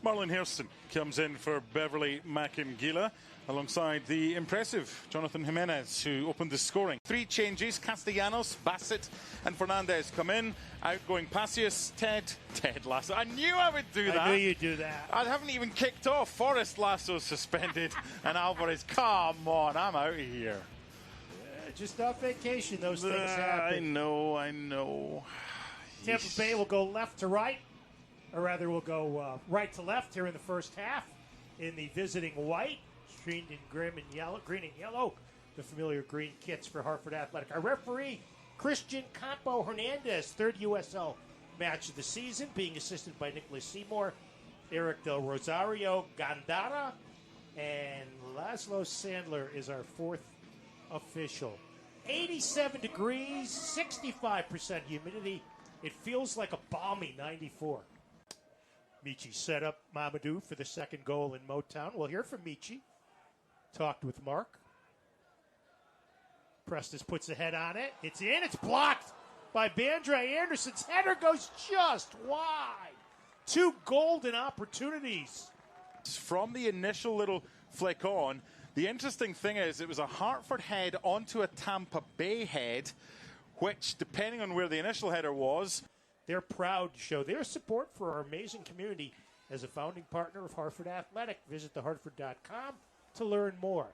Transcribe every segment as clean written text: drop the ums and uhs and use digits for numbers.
Marlon Hairston comes in for Beverly Macangila alongside the impressive Jonathan Jimenez, who opened the scoring. 3 changes: Castellanos, Bassett and Fernandez come in. Outgoing Passius, Ted Lasso. I knew I would do that. I knew you'd do that. I haven't even kicked off. Forrest Lasso suspended and Alvarez, come on, I'm out of here. Just off vacation, those things happen. I know. Tampa Bay will go left to right, or rather will go right to left here in the first half in the visiting white, streamed in green and yellow, the familiar green kits for Hartford Athletic. Our referee, Christian Campo Hernandez, third USL match of the season, being assisted by Nicholas Seymour, Eric Del Rosario Gandara, and Laszlo Sandler is our fourth official. 87 degrees, 65% humidity. It feels like a balmy 94. Michi set up Mamadou for the second goal in Motown. We'll hear from Michi. Talked with Mark. Prestes puts a head on it. It's in. It's blocked by Bandre Anderson's header goes just wide. 2 golden opportunities. From the initial little flick on, the interesting thing is it was a Hartford head onto a Tampa Bay head, which, depending on where the initial header was, they're proud to show their support for our amazing community as a founding partner of Hartford Athletic. Visit thehartford.com to learn more.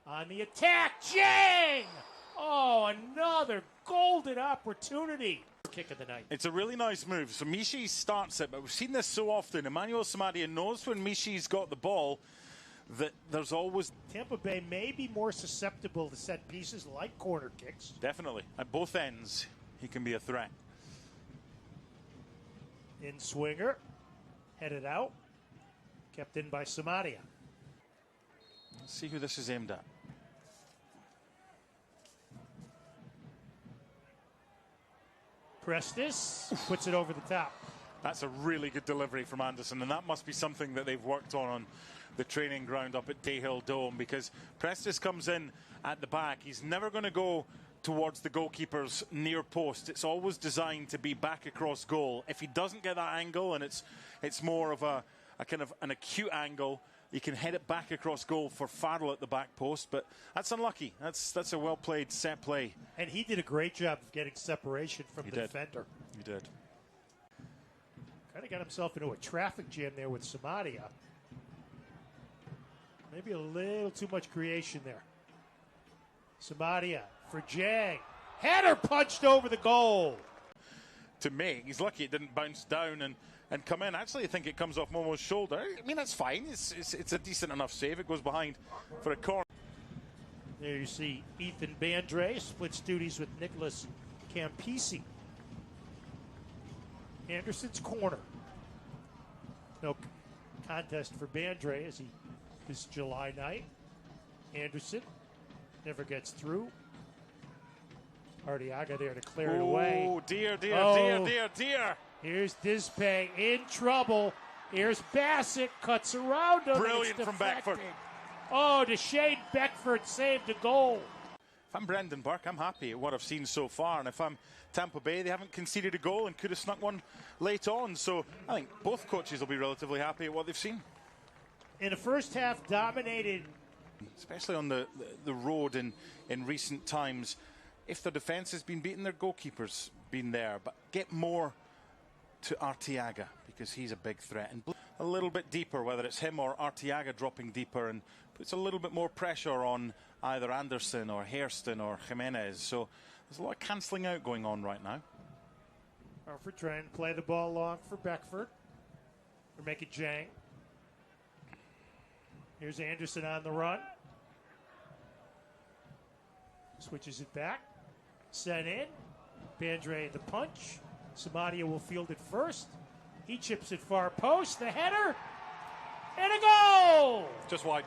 On the attack, Jang! Oh, another golden opportunity. Kick of the night. It's a really nice move. So Michi starts it, but we've seen this so often. Emmanuel Samadia knows when Michi's got the ball that there's always... Tampa Bay may be more susceptible to set pieces like corner kicks. Definitely. At both ends, he can be a threat. In swinger. Headed out. Kept in by Samadia. Let's see who this is aimed at. Prestes puts it over the top. That's a really good delivery from Anderson, and that must be something that they've worked on the training ground up at Dayhill Dome, because Prestes comes in at the back. He's never going to go towards the goalkeeper's near post. It's always designed to be back across goal. If he doesn't get that angle, and it's more of a kind of an acute angle, he can head it back across goal for Farrell at the back post, but that's unlucky. That's a well-played set play. And he did a great job of getting separation from the defender. He did. Kind of got himself into a traffic jam there with Samadia. Maybe a little too much creation there. Samadia for Jang. Header punched over the goal. To me, he's lucky it didn't bounce down and come in. Actually, I think it comes off Momo's shoulder. I mean, that's fine. It's a decent enough save. It goes behind for a corner. There you see Ethan Bandre splits duties with Nicholas Campisi. Anderson's corner. No contest for Bandre as his July night. Anderson never gets through. Arteaga there to clear it away. Oh, dear. Here's Dispay in trouble. Here's Bassett, cuts around him. Brilliant from Beckford. Oh, Deshane Beckford saved a goal. If I'm Brendan Burke, I'm happy at what I've seen so far. And if I'm Tampa Bay, they haven't conceded a goal and could have snuck one late on. So I think both coaches will be relatively happy at what they've seen. In the first half, dominated. Especially on the road in recent times. If the defence has been beaten, their goalkeeper's been there. But get more to Arteaga, because he's a big threat. And a little bit deeper, whether it's him or Arteaga dropping deeper, and puts a little bit more pressure on either Anderson or Hairston or Jimenez. So there's a lot of cancelling out going on right now. Hartford trying to play the ball long for Beckford. Or make it Jang. Here's Anderson on the run. Switches it back. Sent in. Bandre the punch. Samadia will field it first. He chips it far post. The header. And a goal! Just wide.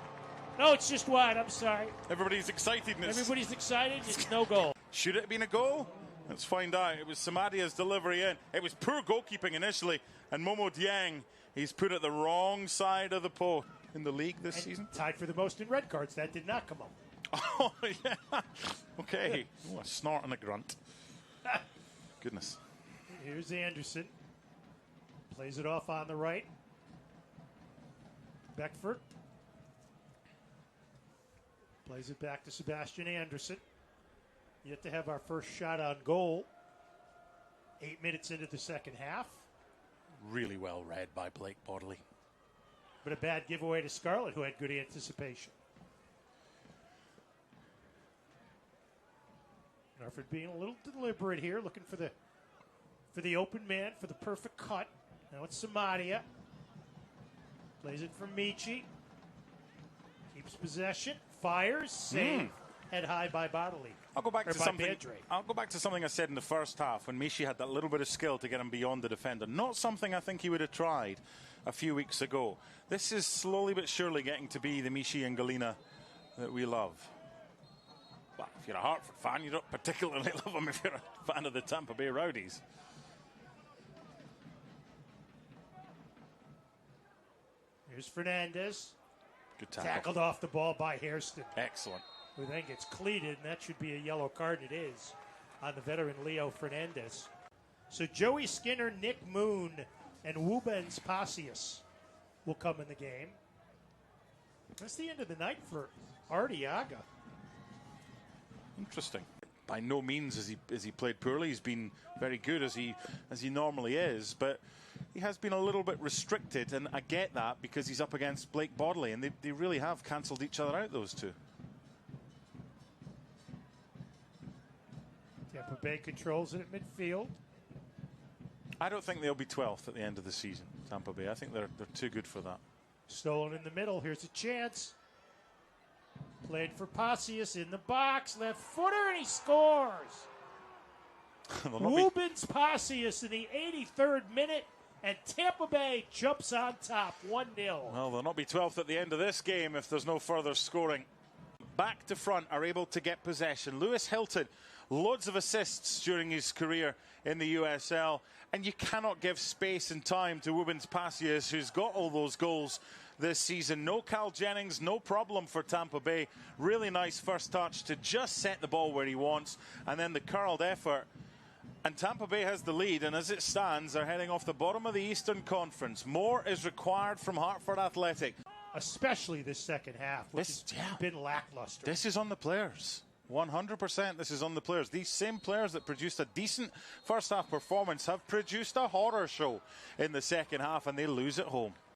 No, it's just wide. I'm sorry. Everybody's excited. Everybody's excited. It's no goal. Should it have been a goal? Let's find out. It was Samadia's delivery in. It was poor goalkeeping initially. And Momo Dieng, he's put it the wrong side of the post in the league this season. Tied for the most in red cards. That did not come up. Oh, yeah. Okay. Oh, a snort and a grunt. Goodness. Here's Anderson. Plays it off on the right. Beckford plays it back to Sebastian Anderson. Yet to have our first shot on goal. 8 minutes into the second half. Really well read by Blake Bodley. But a bad giveaway to Scarlett, who had good anticipation. Hartford being a little deliberate here, looking for the open man, for the perfect cut. Now it's Samadia. Plays it from Michi. Keeps possession. Fires. Save. Head high by Bodley. I'll go back to something I said in the first half when Michi had that little bit of skill to get him beyond the defender. Not something I think he would have tried a few weeks ago. This is slowly but surely getting to be the Michi and Galina that we love. Well, if you're a Hartford fan, you don't particularly love him if you're a fan of the Tampa Bay Rowdies. Here's Fernandez. Good tackle. Tackled off the ball by Hairston. Excellent. Who then gets cleated, and that should be a yellow card. It is on the veteran Leo Fernandez. So Joey Skinner, Nick Moon, and Wubens Pasius will come in the game. That's the end of the night for Arteaga. Interesting. By no means has he played poorly. He's been very good as he normally is, but he has been a little bit restricted, and I get that because he's up against Blake Bodley, and they really have cancelled each other out, those two. Tampa Bay controls it at midfield. I don't think they'll be 12th at the end of the season, Tampa Bay. I think they're too good for that. Stolen in the middle. Here's a chance. Played for Pasius in the box. Left footer, and he scores. Wubens Pasius in the 83rd minute, and Tampa Bay jumps on top 1-0. Well, they'll not be 12th at the end of this game if there's no further scoring. Back to front are able to get possession. Lewis Hilton, loads of assists during his career in the USL, and you cannot give space and time to Wubens Pasius, who's got all those goals this season. No Cal Jennings, no problem for Tampa Bay. Really nice first touch to just set the ball where he wants, and then the curled effort. And Tampa Bay has the lead, and as it stands, they're heading off the bottom of the Eastern Conference. More is required from Hartford Athletic. Especially this second half, which has been lackluster. This is on the players. 100% this is on the players. These same players that produced a decent first half performance have produced a horror show in the second half, and they lose at home.